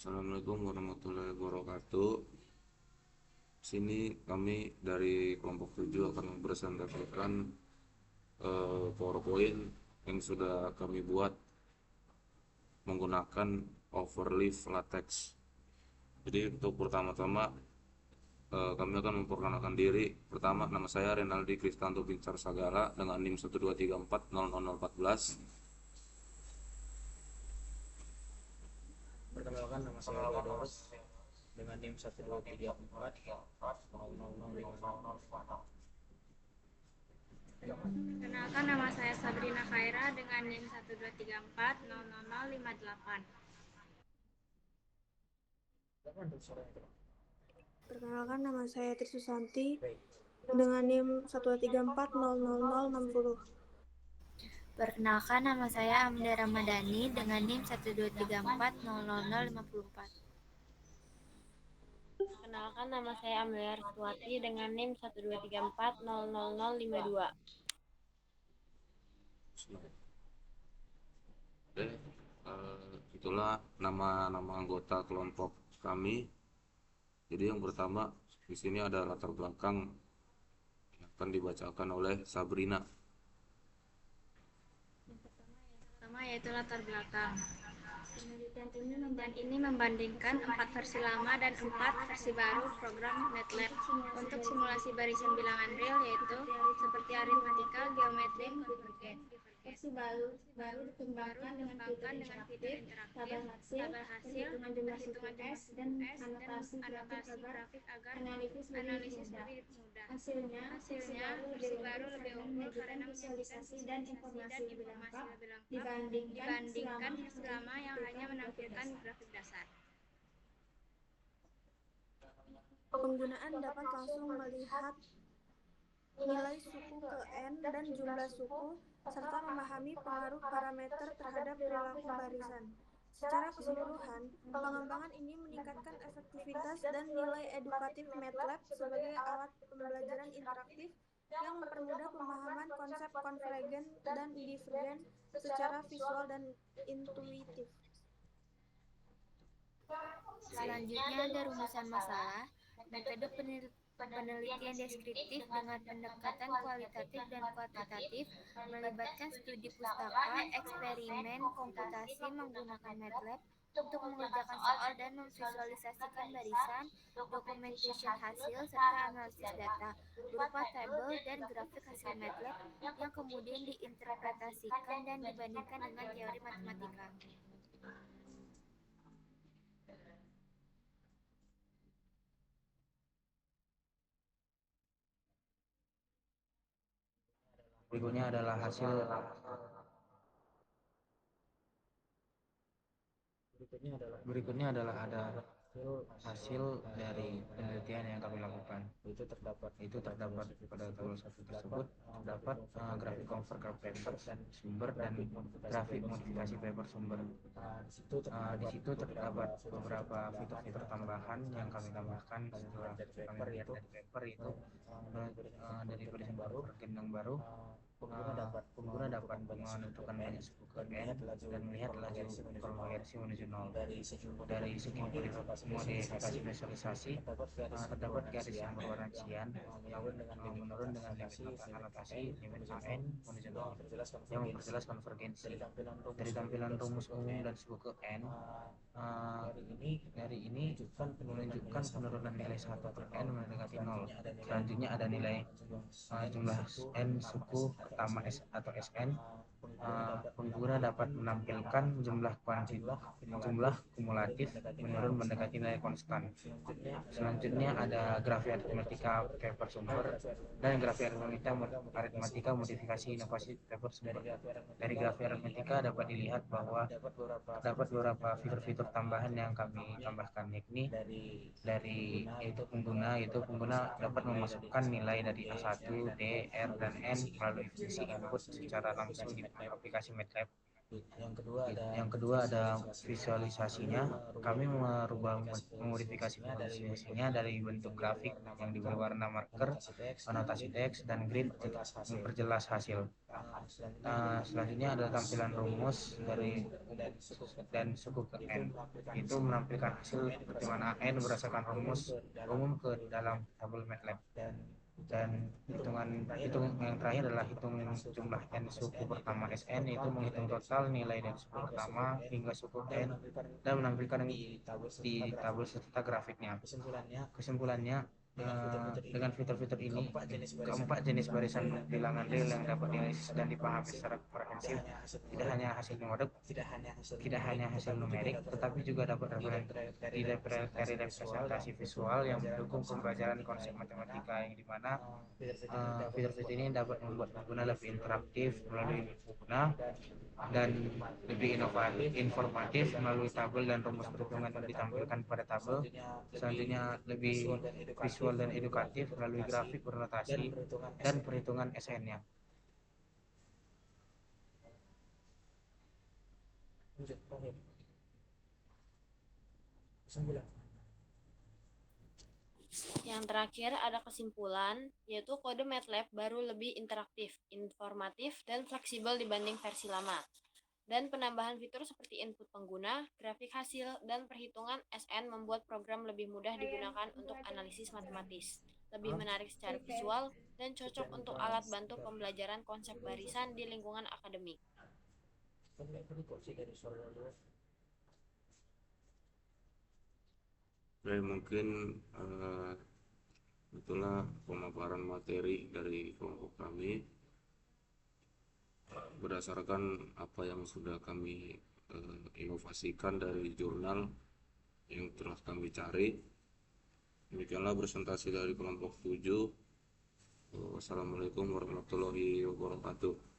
Assalamualaikum warahmatullahi wabarakatuh. Sini kami dari kelompok 7 akan mempresentasikan PowerPoint yang sudah kami buat menggunakan overleaf latex. Jadi untuk pertama-tama kami akan memperkenalkan diri. Pertama, nama saya Renaldi Kristanto Bincar Sagala dengan NIM 123400014. Perkenalkan, nama saya Theodorus dengan NIM 1234 00050. Perkenalkan, nama saya Sabrina Khaira dengan NIM 123400058. Perkenalkan, nama saya Trisusanti dengan NIM 123400060. Perkenalkan, nama saya Amanda Ramadhani dengan NIM 123400054. Perkenalkan, nama saya Amelia Rituati dengan NIM 123400052. Oke, itulah nama-nama anggota kelompok kami. Jadi yang pertama di sini ada latar belakang yang akan dibacakan oleh Sabrina. Pertama yaitu latar belakang. Penelitian ini membandingkan 4 versi lama dan 4 versi baru program MATLAB untuk simulasi barisan bilangan real, yaitu seperti aritmatika, geometri, konvergen. Versi baru dikembangkan dengan fitur interaktif, tabel hasil, perhitungan jumlah suku S, dan anotasi grafik agar analisis lebih mudah. Hasilnya, versi baru lebih unggul karena menvisualisasi dan informasi lebih lengkap dibandingkan versi lama yang hanya menampilkan grafik dasar. Penggunaan dapat langsung melihat nilai suku ke N dan jumlah suku, serta memahami pengaruh parameter terhadap perilaku barisan. Secara keseluruhan, pengembangan ini meningkatkan efektivitas dan nilai edukatif MATLAB sebagai alat pembelajaran interaktif yang mempermudah pemahaman konsep konvergen dan divergen secara visual dan intuitif. Selanjutnya ada rumusan masalah, metode penelitian deskriptif dengan pendekatan kualitatif dan kuantitatif, melibatkan studi pustaka, eksperimen, komputasi menggunakan MATLAB untuk mengerjakan soal dan memvisualisasikan barisan, documentation hasil, serta analisis data berupa tabel dan grafik hasil MATLAB yang kemudian diinterpretasikan dan dibandingkan dengan teori matematika. Berikutnya adalah hasil hasil dari penelitian yang kami lakukan. Itu terdapat pada tabel 1 tersebut terdapat grafik convert paper sumber dan grafik modifikasi paper sumber. Di situ terdapat beberapa fitur-fitur tambahan yang kami tambahkan setelah kami lihat dari paper itu dari barisan konvergen yang baru. Pengguna dapat menentukan banyak suku ke N dan melihat laju konversi menuju 0. Dari segi modifikasi visualisasi, terdapat garis yang berwarna cian yang menurun dengan limit anotasi limit AN menuju 0 yang memperjelas konvergensi. Dari tampilan rumus umum dan suku ke N, dari ini menunjukkan penurunan nilai 1 per N mendekati 0. Selanjutnya ada nilai jumlah N suku pertama S atau SN. Pengguna dapat menampilkan jumlah kumulatif menurun mendekati nilai konstan. Selanjutnya ada grafik aritmatika paper sumber dan grafik aritmatika modifikasi inovasi paper sumber. Dari grafik aritmatika dapat dilihat bahwa terdapat beberapa fitur-fitur tambahan yang kami tambahkan, yakni dari pengguna dapat memasukkan nilai dari A1, D, R, dan N melalui fungsi input secara langsung di aplikasi MATLAB. Yang kedua ada visualisasinya. Kami memodifikasinya dari bentuk grafik yang diberi warna marker, anotasi teks, dan grid untuk memperjelas hasil. Selanjutnya ada tampilan rumus dari dan suku ke N. Itu menampilkan hasil seperti mana N berdasarkan rumus umum ke dalam tabel MATLAB. Dan hitung yang terakhir adalah hitung jumlah n suku pertama Sn, itu menghitung total nilai dari suku pertama hingga suku n dan menampilkan di tabel serta grafiknya. Kesimpulannya, dengan fitur-fitur ini, keempat jenis barisan bilangan real yang dapat dianalisis dan dipahami secara komprehensif tidak hanya hasil numerik, tetapi juga dapat dari representasi visual yang mendukung pembelajaran konsep matematika, yang dimana fitur-fitur ini dapat membuat pengguna lebih interaktif melalui pengguna dan lebih informatif melalui tabel dan rumus perhitungan yang ditampilkan pada tabel. Selanjutnya lebih visual dan edukatif melalui grafik bernotasi dan perhitungan SN-nya. Yang terakhir ada kesimpulan, yaitu kode MATLAB baru lebih interaktif, informatif, dan fleksibel dibanding versi lama. Dan penambahan fitur seperti input pengguna, grafik hasil, dan perhitungan SN membuat program lebih mudah digunakan untuk analisis matematis, lebih menarik secara visual, dan cocok untuk alat bantu pembelajaran konsep barisan di lingkungan akademik. Mungkin itulah pemaparan materi dari kelompok kami berdasarkan apa yang sudah kami inovasikan dari jurnal yang telah kami cari. Demikianlah presentasi dari kelompok 7. Wassalamualaikum warahmatullahi wabarakatuh.